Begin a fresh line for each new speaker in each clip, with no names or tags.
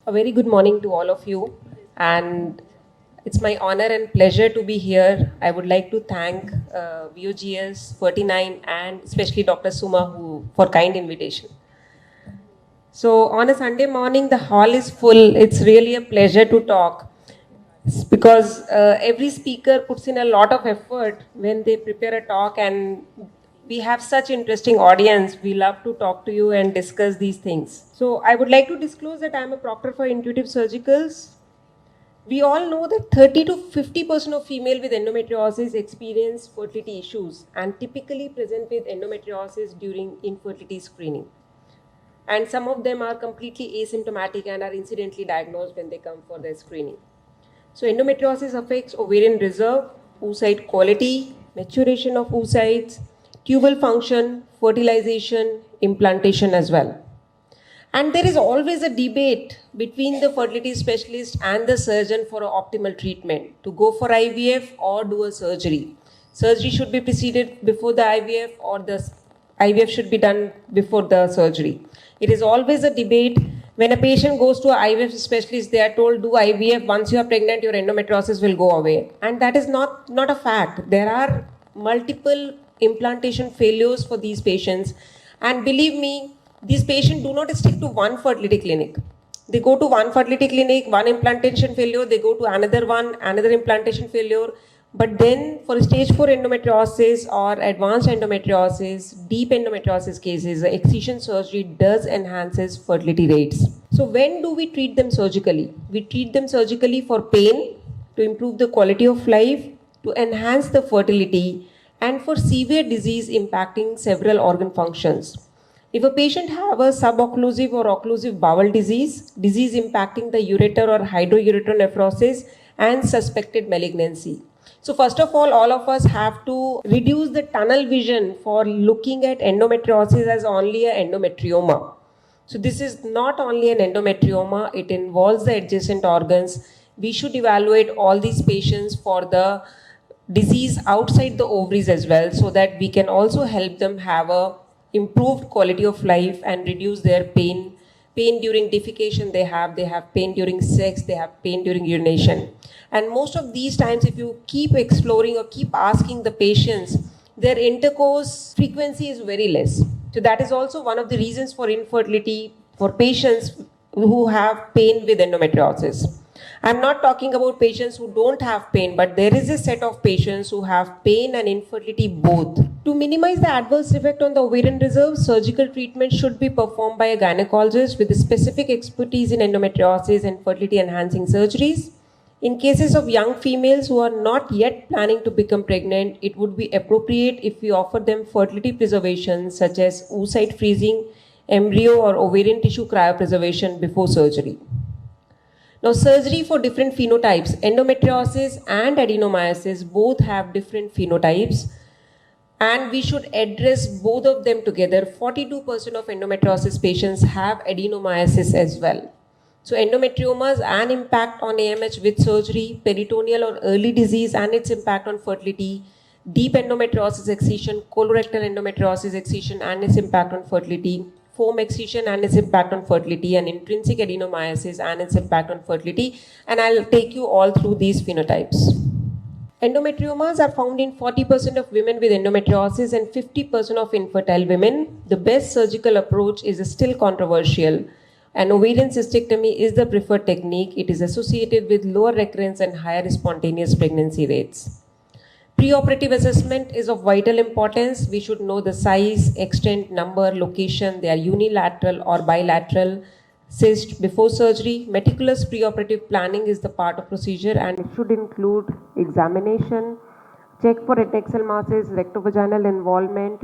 A very good morning to all of you, and it's my honor and pleasure to be here. I would like to thank VOGS, Ferty9, and especially Dr. Suma for kind invitation. So on a Sunday morning, the hall is full. It's really a pleasure to talk because every speaker puts in a lot of effort when they prepare a talk, and we have such interesting audience. We love to talk to you and discuss these things. So I would like to disclose that I'm a proctor for Intuitive Surgicals. We all know that 30 to 50% of female with endometriosis experience fertility issues and typically present with endometriosis during infertility screening. And some of them are completely asymptomatic and are incidentally diagnosed when they come for their screening. So endometriosis affects ovarian reserve, oocyte quality, maturation of oocytes, tubal function, fertilization, implantation as well. And there is always a debate between the fertility specialist and the surgeon for an optimal treatment, to go for IVF or do a surgery. Surgery should be preceded before the IVF, or the IVF should be done before the surgery. It is always a debate. When a patient goes to an IVF specialist, they are told, do IVF, once you are pregnant, your endometriosis will go away. And that is not a fact. There are multiple implantation failures for these patients. And believe me, these patients do not stick to one fertility clinic. They go to one fertility clinic, one implantation failure, they go to another one, another implantation failure. But then for stage 4 endometriosis or advanced endometriosis, deep endometriosis cases, the excision surgery does enhances fertility rates. So when do we treat them surgically? We treat them surgically for pain, to improve the quality of life, to enhance the fertility, and for severe disease impacting several organ functions. If a patient have a subocclusive or occlusive bowel disease impacting the ureter or hydroureteronephrosis, and suspected malignancy. So first of all of us have to reduce the tunnel vision for looking at endometriosis as only an endometrioma. So this is not only an endometrioma, it involves the adjacent organs. We should evaluate all these patients for the disease outside the ovaries as well, so that we can also help them have a improved quality of life and reduce their pain during defecation they have pain during sex, they have pain during urination. And most of these times, if you keep exploring or keep asking the patients, their intercourse frequency is very less. So that is also one of the reasons for infertility for patients who have pain with endometriosis. I'm not talking about patients who don't have pain, but there is a set of patients who have pain and infertility both. To minimize the adverse effect on the ovarian reserve, surgical treatment should be performed by a gynecologist with a specific expertise in endometriosis and fertility enhancing surgeries. In cases of young females who are not yet planning to become pregnant, it would be appropriate if we offer them fertility preservation such as oocyte freezing, embryo or ovarian tissue cryopreservation before surgery. Now, surgery for different phenotypes, endometriosis and adenomyosis both have different phenotypes, and we should address both of them together. 42% of endometriosis patients have adenomyosis as well. So endometriomas and impact on AMH with surgery, peritoneal or early disease and its impact on fertility, deep endometriosis excision, colorectal endometriosis excision and its impact on fertility, foam excision and its impact on fertility, and intrinsic adenomyosis and its impact on fertility. And I'll take you all through these phenotypes. Endometriomas are found in 40% of women with endometriosis and 50% of infertile women. The best surgical approach is still controversial. And ovarian cystectomy is the preferred technique. It is associated with lower recurrence and higher spontaneous pregnancy rates. Preoperative assessment is of vital importance. We should know the size, extent, number, location. They are unilateral or bilateral cyst before surgery. Meticulous preoperative planning is the part of procedure, and it should include examination, check for adnexal masses, rectovaginal involvement,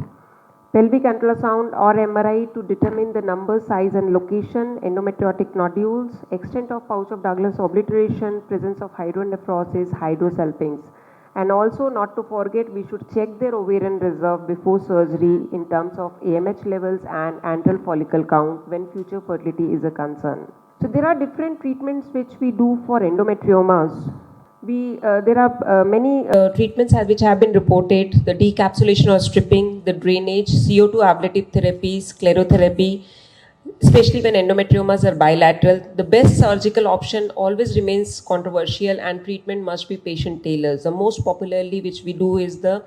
pelvic ultrasound or MRI to determine the number, size and location, endometriotic nodules, extent of pouch of Douglas obliteration, presence of hydronephrosis, hydrosalpinx. And also, not to forget, we should check their ovarian reserve before surgery in terms of AMH levels and antral follicle count when future fertility is a concern. So there are different treatments which we do for endometriomas. There are many treatments which have been reported: the decapsulation or stripping, the drainage, CO2 ablative therapy, sclerotherapy. especially when endometriomas are bilateral, the best surgical option always remains controversial and treatment must be patient-tailored. The most popularly which we do is the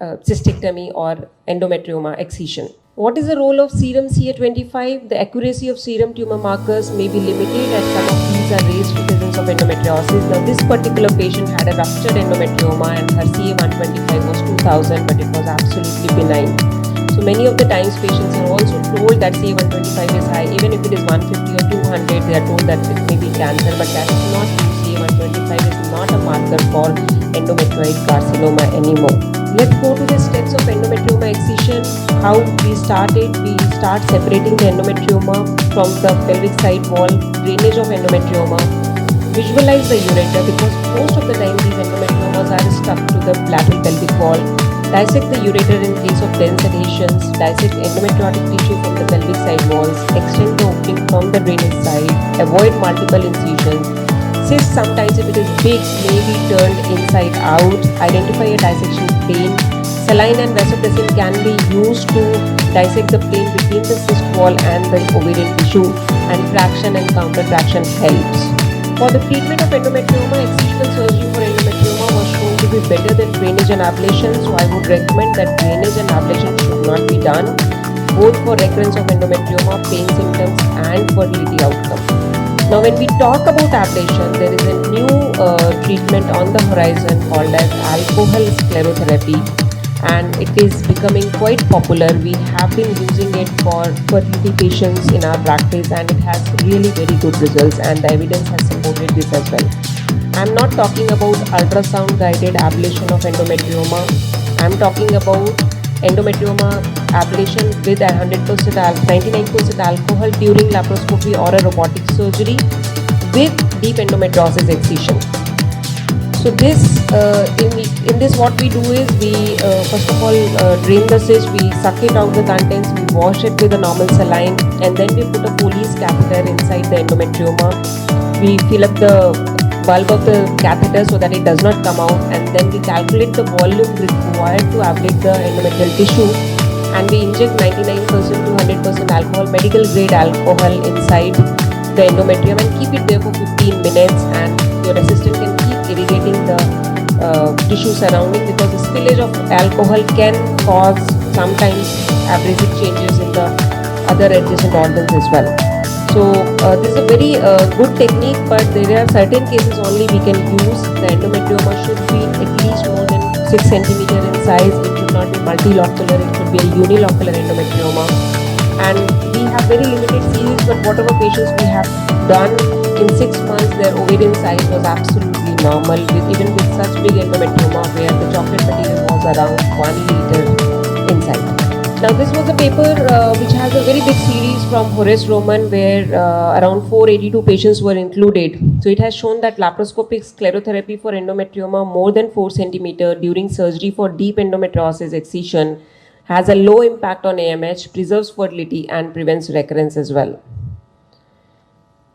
cystectomy or endometrioma excision. What is the role of serum CA25? The accuracy of serum tumor markers may be limited as some of these are raised to presence of endometriosis. Now this particular patient had a ruptured endometrioma and her CA125 was 2000, but it was absolutely benign. So many of the times patients are also told that CA125 is high, even if it is 150 or 200, they are told that it may be cancer, but that is not true. CA125 is not a marker for endometrioid carcinoma anymore. Let's go to the steps of endometrioma excision. How we start it? We start separating the endometrioma from the pelvic side wall, drainage of endometrioma, visualize the ureter because most of the time these endometriomas are stuck to the lateral pelvic wall. Dissect the ureter in case of dense adhesions, dissect endometriotic tissue from the pelvic side walls, extend the opening from the drainage side, avoid multiple incisions. Cyst, sometimes if it is big, may be turned inside out. Identify a dissection plane. Saline and vasopressin can be used to dissect the plane between the cyst wall and the ovarian tissue, and traction and counter traction helps. For the treatment of endometrioma, excisional surgery for endometrioma was shown to be better than drainage and ablation, so I would recommend that drainage and ablation should not be done, both for recurrence of endometrioma, pain symptoms and fertility outcome. Now when we talk about ablation, there is a new treatment on the horizon called as alcohol sclerotherapy, and it is becoming quite popular. We have been using it for fertility patients in our practice and it has really very good results, and the evidence has supported this as well. I am not talking about ultrasound guided ablation of endometrioma. I am talking about endometrioma ablation with 99% alcohol during laparoscopy or a robotic surgery with deep endometriosis excision. So this in this what we do is we first of all drain the cyst, we suck it out the contents, we wash it with a normal saline, and then we put a Foley's catheter inside the endometrioma. We fill up the bulb of the catheter so that it does not come out, and then we calculate the volume required to ablate the endometrial tissue, and we inject 99% to 100% alcohol, medical grade alcohol inside the endometrium and keep it there for 15 minutes, and your assistant can keep irrigating the tissue surrounding, because the spillage of alcohol can cause sometimes abrasive changes in the other adjacent organs as well. So this is a very good technique, but there are certain cases only we can use. The endometrioma should be at least more than 6 cm in size. It should not be multilocular, it should be a unilocular endometrioma. And we have very limited series, but whatever patients we have done, in 6 months their ovarian size was absolutely normal, even with such big endometrioma where the chocolate material was around 1 liter inside. Now this was a paper which has a very big series from Horace Roman where around 482 patients were included. So it has shown that laparoscopic sclerotherapy for endometrioma more than 4 cm during surgery for deep endometriosis excision has a low impact on AMH, preserves fertility and prevents recurrence as well.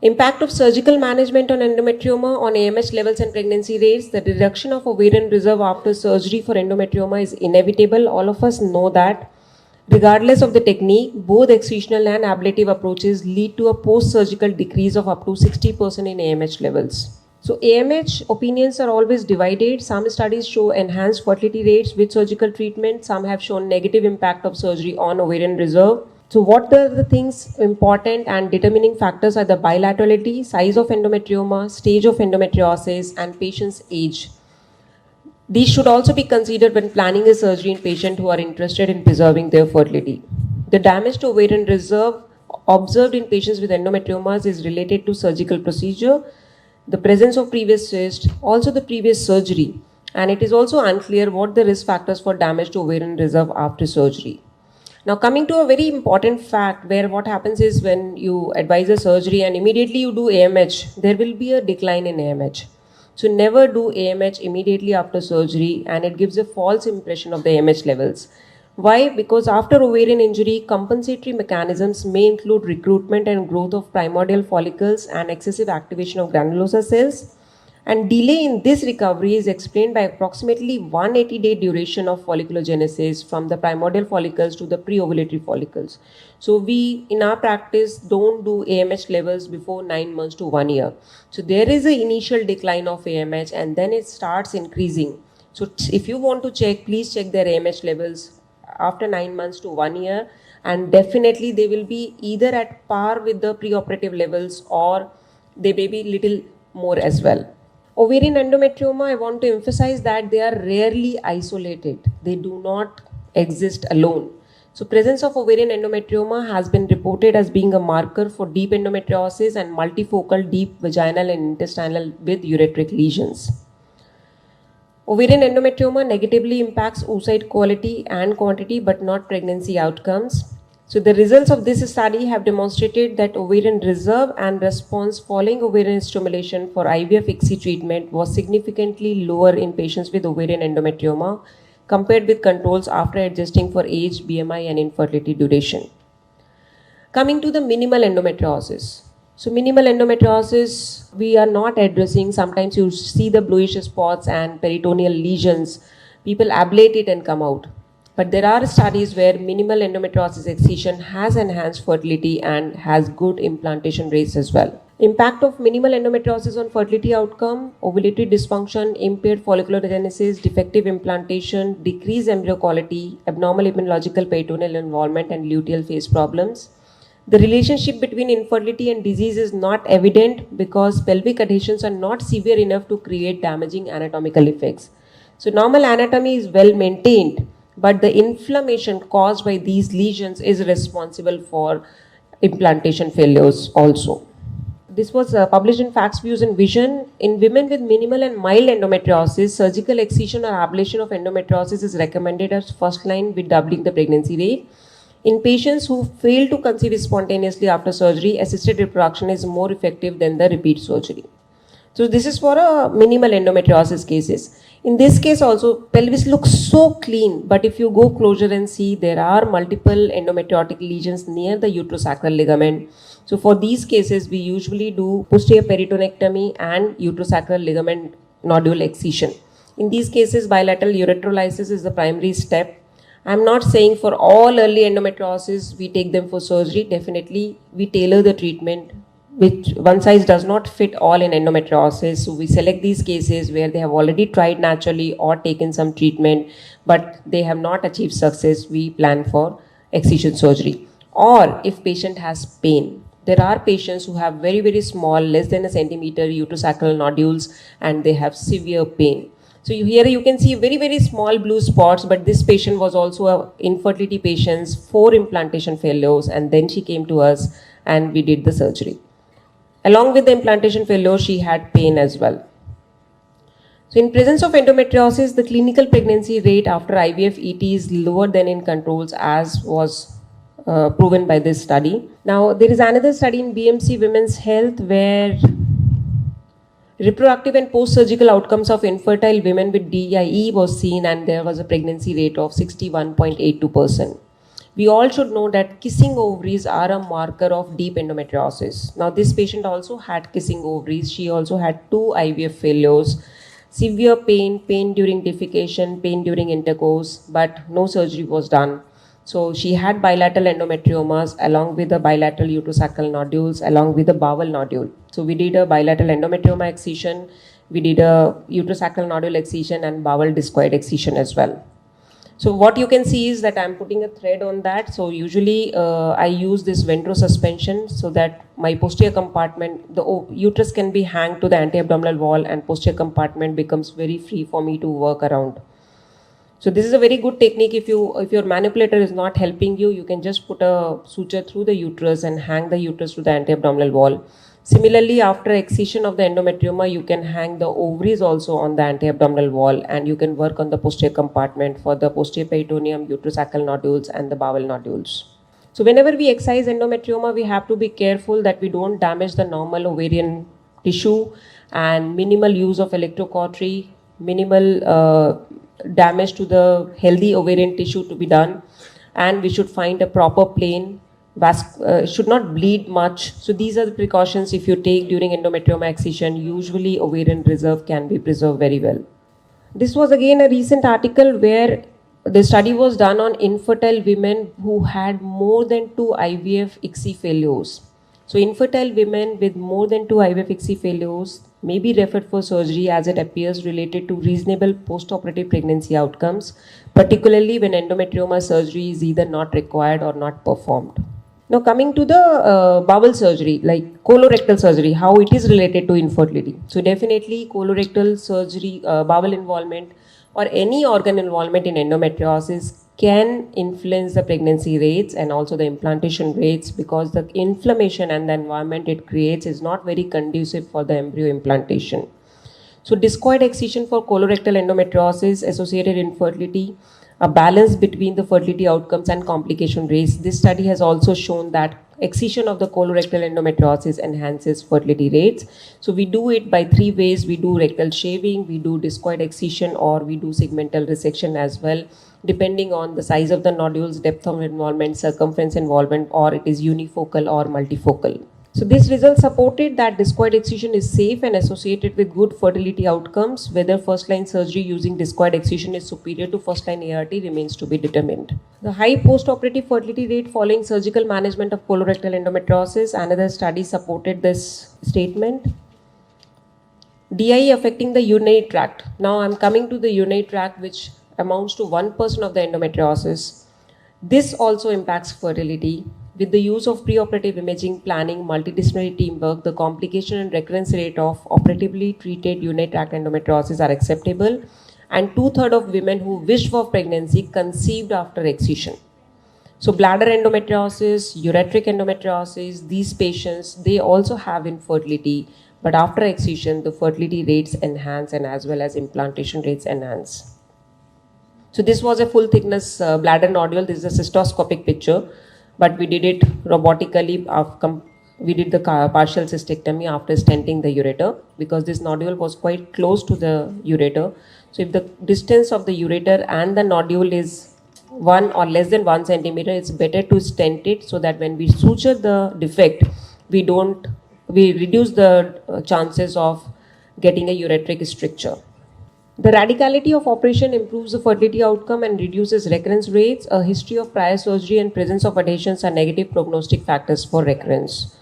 Impact of surgical management on endometrioma on AMH levels and pregnancy rates. The reduction of ovarian reserve after surgery for endometrioma is inevitable. All of us know that. Regardless of the technique, both excisional and ablative approaches lead to a post-surgical decrease of up to 60% in AMH levels. So AMH opinions are always divided. Some studies show enhanced fertility rates with surgical treatment. Some have shown negative impact of surgery on ovarian reserve. So what are the things important and determining factors are the bilaterality, size of endometrioma, stage of endometriosis, and patient's age. These should also be considered when planning a surgery in patients who are interested in preserving their fertility. The damage to ovarian reserve observed in patients with endometriomas is related to surgical procedure, the presence of previous cyst, also the previous surgery, and it is also unclear what the risk factors for damage to ovarian reserve after surgery. Now coming to a very important fact where what happens is when you advise a surgery and immediately you do AMH, there will be a decline in AMH. So never do AMH immediately after surgery, and it gives a false impression of the AMH levels. Why? Because after ovarian injury, compensatory mechanisms may include recruitment and growth of primordial follicles and excessive activation of granulosa cells. And delay in this recovery is explained by approximately 180-day duration of folliculogenesis from the primordial follicles to the pre-ovulatory follicles. So we, in our practice, don't do AMH levels before 9 months to 1 year. So there is an initial decline of AMH and then it starts increasing. So if you want to check, please check their AMH levels after 9 months to 1 year, and definitely they will be either at par with the preoperative levels or they may be little more as well. Ovarian endometrioma, I want to emphasize that they are rarely isolated. They do not exist alone. So presence of ovarian endometrioma has been reported as being a marker for deep endometriosis and multifocal deep vaginal and intestinal with ureteric lesions. Ovarian endometrioma negatively impacts oocyte quality and quantity but not pregnancy outcomes. So the results of this study have demonstrated that ovarian reserve and response following ovarian stimulation for IVF ICSI treatment was significantly lower in patients with ovarian endometrioma compared with controls after adjusting for age, BMI and infertility duration. Coming to the minimal endometriosis. So minimal endometriosis, we are not addressing. Sometimes you see the bluish spots and peritoneal lesions. People ablate it and come out. But there are studies where minimal endometriosis excision has enhanced fertility and has good implantation rates as well. Impact of minimal endometriosis on fertility outcome: ovulatory dysfunction, impaired folliculogenesis, defective implantation, decreased embryo quality, abnormal immunological peritoneal involvement and luteal phase problems. The relationship between infertility and disease is not evident because pelvic adhesions are not severe enough to create damaging anatomical effects. So normal anatomy is well maintained, but the inflammation caused by these lesions is responsible for implantation failures also. This was published in Facts, Views and Vision. In women with minimal and mild endometriosis, surgical excision or ablation of endometriosis is recommended as first line with doubling the pregnancy rate. In patients who fail to conceive spontaneously after surgery, assisted reproduction is more effective than the repeat surgery. So this is for a minimal endometriosis cases. In this case also, pelvis looks so clean, but if you go closer and see, there are multiple endometriotic lesions near the uterosacral ligament. So for these cases, we usually do posterior peritonectomy and uterosacral ligament nodule excision. In these cases, bilateral ureterolysis is the primary step. I'm not saying for all early endometriosis, we take them for surgery. Definitely, we tailor the treatment, which one size does not fit all in endometriosis. So we select these cases where they have already tried naturally or taken some treatment, but they have not achieved success. We plan for excision surgery. Or if patient has pain, there are patients who have very, very small, less than a centimeter uterosacral nodules, and they have severe pain. So here you can see very, very small blue spots, but this patient was also an infertility patient, 4 implantation failures, and then she came to us and we did the surgery. Along with the implantation failure, she had pain as well. So in presence of endometriosis, the clinical pregnancy rate after IVF ET is lower than in controls, as was proven by this study. Now, there is another study in BMC Women's Health where reproductive and post-surgical outcomes of infertile women with DIE was seen, and there was a pregnancy rate of 61.82%. We all should know that kissing ovaries are a marker of deep endometriosis. Now, this patient also had kissing ovaries. She also had 2 IVF failures, severe pain, pain during defecation, pain during intercourse, but no surgery was done. So she had bilateral endometriomas along with the bilateral uterosacral nodules along with the bowel nodule. So we did a bilateral endometrioma excision, we did a uterosacral nodule excision and bowel discoid excision as well. So what you can see is that I'm putting a thread on that. So usually I use this ventro suspension so that my posterior compartment, the uterus can be hanged to the anti-abdominal wall and posterior compartment becomes very free for me to work around. So this is a very good technique. If your manipulator is not helping you, you can just put a suture through the uterus and hang the uterus to the anti-abdominal wall. Similarly, after excision of the endometrioma, you can hang the ovaries also on the anti-abdominal wall, and you can work on the posterior compartment for the posterior peritoneum, uterosacral nodules and the bowel nodules. So whenever we excise endometrioma, we have to be careful that we don't damage the normal ovarian tissue, and minimal use of electrocautery, minimal damage to the healthy ovarian tissue to be done, and we should find a proper plane should not bleed much. So these are the precautions if you take during endometrioma excision. Usually ovarian reserve can be preserved very well. This was again a recent article where the study was done on infertile women who had more than 2 IVF ICSI failures. So infertile women with more than 2 IVF ICSI failures may be referred for surgery as it appears related to reasonable post-operative pregnancy outcomes, particularly when endometrioma surgery is either not required or not performed. Now coming to the bowel surgery, like colorectal surgery, how it is related to infertility. So definitely colorectal surgery, bowel involvement or any organ involvement in endometriosis can influence the pregnancy rates and also the implantation rates, because the inflammation and the environment it creates is not very conducive for the embryo implantation. So discoid excision for colorectal endometriosis associated infertility, a balance between the fertility outcomes and complication rates. This study has also shown that excision of the colorectal endometriosis enhances fertility rates. So we do it by 3 ways. We do rectal shaving, we do discoid excision, or we do segmental resection as well, depending on the size of the nodules, depth of involvement, circumference involvement, or it is unifocal or multifocal. So this result supported that discoid excision is safe and associated with good fertility outcomes. Whether first-line surgery using discoid excision is superior to first-line ART remains to be determined. The high post-operative fertility rate following surgical management of colorectal endometriosis, another study supported this statement. DIE affecting the urinary tract. Now I'm coming to the urinary tract, which amounts to 1% of the endometriosis. This also impacts fertility. With the use of preoperative imaging, planning, multidisciplinary teamwork, the complication and recurrence rate of operatively treated urinary tract endometriosis are acceptable, and 2/3 of women who wished for pregnancy conceived after excision. So bladder endometriosis, ureteric endometriosis, these patients, they also have infertility, but after excision, the fertility rates enhance and as well as implantation rates enhance. So this was a full thickness bladder nodule. This is a cystoscopic picture, but we did it robotically. We did the partial cystectomy after stenting the ureter, because this nodule was quite close to the ureter. So if the distance of the ureter and the nodule is 1 or less than 1 centimeter, it's better to stent it, so that when we suture the defect, we reduce the chances of getting a ureteric stricture. The radicality of operation improves the fertility outcome and reduces recurrence rates. A history of prior surgery and presence of adhesions are negative prognostic factors for recurrence.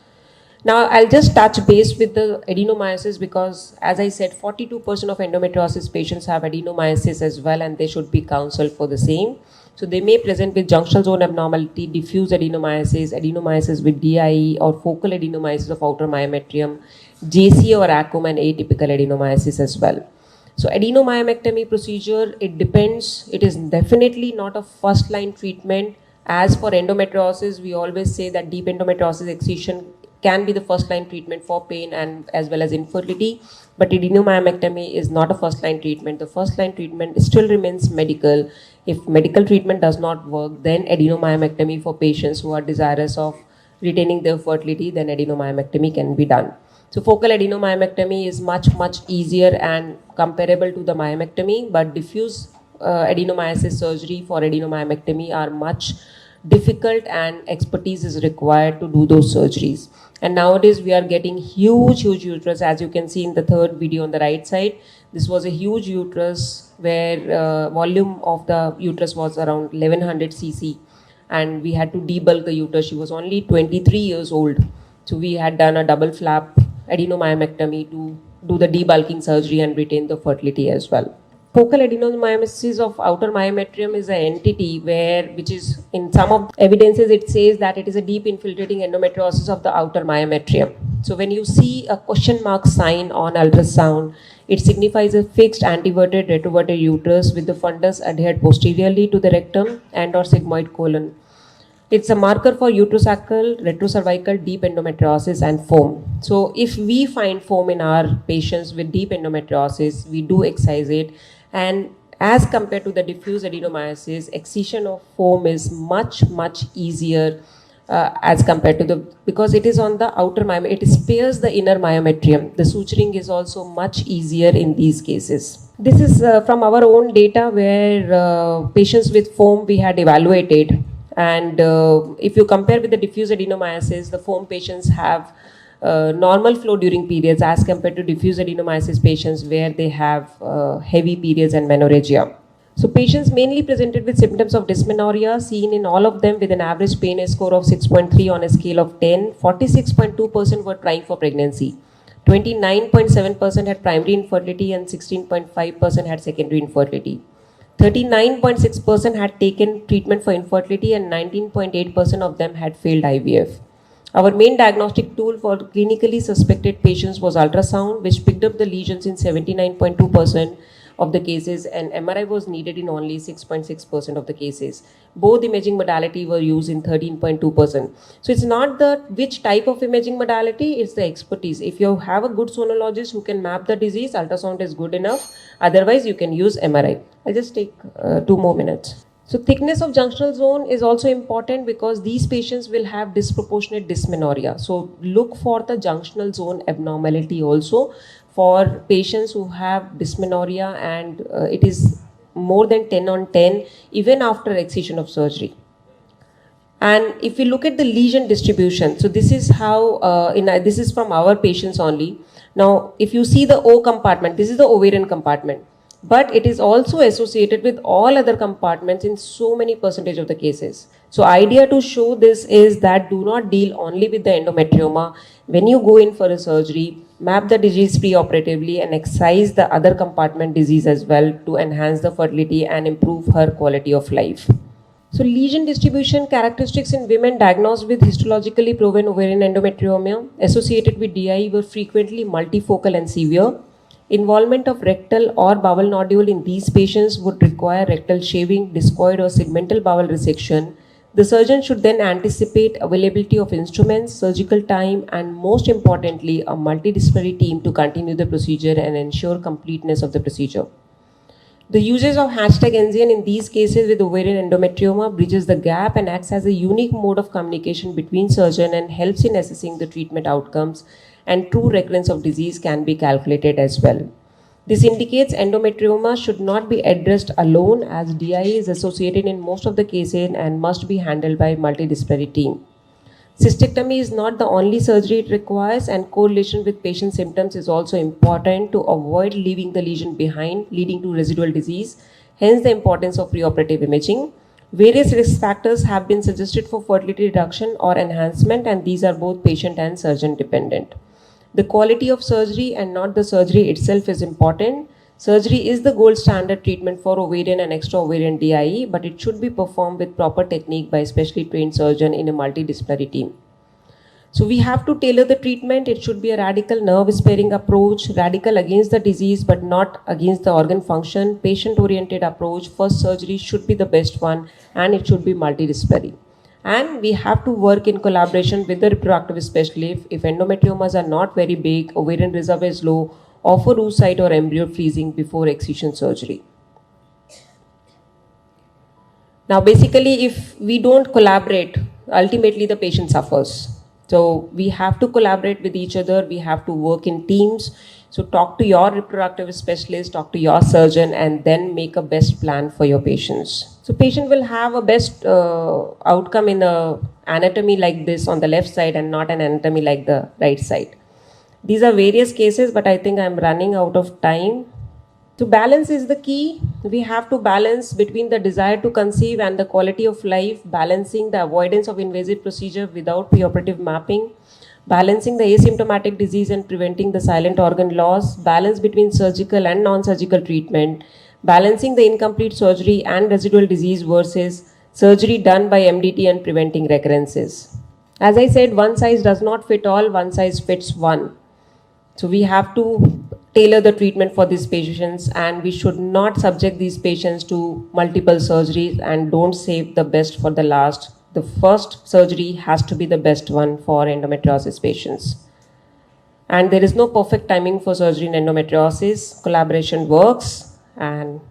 Now, I'll just touch base with the adenomyosis, because, as I said, 42% of endometriosis patients have adenomyosis as well, and they should be counseled for the same. So they may present with junctional zone abnormality, diffuse adenomyosis with DIE, or focal adenomyosis of outer myometrium, JC or ACOM, and atypical adenomyosis as well. So adenomyomectomy procedure, it depends. It is definitely not a first-line treatment. As for endometriosis, we always say that deep endometriosis excision can be the first-line treatment for pain and as well as infertility. But adenomyomectomy is not a first-line treatment. The first-line treatment still remains medical. If medical treatment does not work, then adenomyomectomy for patients who are desirous of retaining their fertility, then adenomyomectomy can be done. So focal adenomyomectomy is much easier and comparable to the myomectomy, but diffuse adenomyosis surgery for adenomyomectomy are much difficult, and expertise is required to do those surgeries. And nowadays we are getting huge uterus, as you can see in the third video on the right side. This was a huge uterus where volume of the uterus was around 1100 cc, and we had to debulk the uterus. She was only 23 years old. So we had done a double flap adenomyomectomy to do the debulking surgery and retain the fertility as well. Focal adenomyosis of outer myometrium is an entity which is, in some of the evidences, it says that it is a deep infiltrating endometriosis of the outer myometrium. So when you see a question mark sign on ultrasound, it signifies a fixed anteverted retroverted uterus with the fundus adhered posteriorly to the rectum and or sigmoid colon. It's a marker for uterosacral, retrocervical, deep endometriosis and foam. So if we find foam in our patients with deep endometriosis, we do excise it. And as compared to the diffuse adenomyosis, excision of foam is much easier as compared to because it is on the outer myometrium. It spares the inner myometrium. The suturing is also much easier in these cases. This is from our own data where patients with foam we had evaluated. And if you compare with the diffuse adenomyosis, the foam patients have normal flow during periods as compared to diffuse adenomyosis patients where they have heavy periods and menorrhagia. So patients mainly presented with symptoms of dysmenorrhea seen in all of them with an average pain score of 6.3 on a scale of 10. 46.2% were trying for pregnancy. 29.7% had primary infertility and 16.5% had secondary infertility. 39.6% had taken treatment for infertility and 19.8% of them had failed IVF. Our main diagnostic tool for clinically suspected patients was ultrasound, which picked up the lesions in 79.2% of the cases, and MRI was needed in only 6.6% of the cases. Both imaging modality were used in 13.2%. So it's not the which type of imaging modality, it's the expertise. If you have a good sonologist who can map the disease, ultrasound is good enough. Otherwise, you can use MRI. I'll just take 2 more minutes. So thickness of junctional zone is also important because these patients will have disproportionate dysmenorrhea. So look for the junctional zone abnormality also for patients who have dysmenorrhea, and it is more than 10 on 10 even after excision of surgery. And if we look at the lesion distribution, so this is how, this is from our patients only. Now, if you see the O compartment, this is the ovarian compartment, but it is also associated with all other compartments in so many percentage of the cases. So idea to show this is that do not deal only with the endometrioma. When you go in for a surgery, map the disease preoperatively and excise the other compartment disease as well to enhance the fertility and improve her quality of life. So lesion distribution characteristics in women diagnosed with histologically proven ovarian endometrioma associated with DIE were frequently multifocal and severe. Involvement of rectal or bowel nodule in these patients would require rectal shaving, discoid or segmental bowel resection. The surgeon should then anticipate availability of instruments, surgical time, and most importantly, a multidisciplinary team to continue the procedure and ensure completeness of the procedure. The usage of #NZN in these cases with ovarian endometrioma bridges the gap and acts as a unique mode of communication between surgeon and helps in assessing the treatment outcomes, and true recurrence of disease can be calculated as well. This indicates endometrioma should not be addressed alone as DIE is associated in most of the cases and must be handled by a multidisciplinary team. Cystectomy is not the only surgery it requires, and correlation with patient symptoms is also important to avoid leaving the lesion behind, leading to residual disease, hence the importance of preoperative imaging. Various risk factors have been suggested for fertility reduction or enhancement, and these are both patient and surgeon dependent. The quality of surgery and not the surgery itself is important. Surgery is the gold standard treatment for ovarian and extra-ovarian DIE, but it should be performed with proper technique by a specially trained surgeon in a multidisciplinary team. So we have to tailor the treatment. It should be a radical nerve-sparing approach, radical against the disease but not against the organ function, patient-oriented approach. First surgery should be the best one, and it should be multidisciplinary. And we have to work in collaboration with the reproductive specialist. If endometriomas are not very big, ovarian reserve is low, offer oocyte or embryo freezing before excision surgery. Now basically, if we don't collaborate, ultimately the patient suffers. So we have to collaborate with each other, we have to work in teams. So talk to your reproductive specialist, talk to your surgeon, and then make a best plan for your patients. So patient will have a best outcome in the anatomy like this on the left side and not an anatomy like the right side. These are various cases, but I think I'm running out of time. So balance is the key. We have to balance between the desire to conceive and the quality of life, balancing the avoidance of invasive procedure without preoperative mapping, balancing the asymptomatic disease and preventing the silent organ loss, balance between surgical and non-surgical treatment, balancing the incomplete surgery and residual disease versus surgery done by MDT and preventing recurrences. As I said, one size does not fit all, one size fits one. So we have to tailor the treatment for these patients, and we should not subject these patients to multiple surgeries, and don't save the best for the last. The first surgery has to be the best one for endometriosis patients. And there is no perfect timing for surgery in endometriosis. Collaboration works, and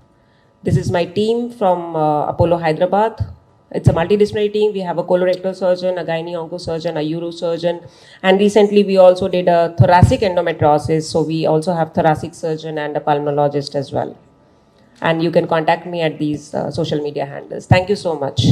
this is my team from Apollo Hyderabad. It's a multidisciplinary team. We have a colorectal surgeon, a gynae oncosurgeon, a urosurgeon, and recently we also did a thoracic endometriosis. So we also have thoracic surgeon and a pulmonologist as well. And you can contact me at these social media handles. Thank you so much.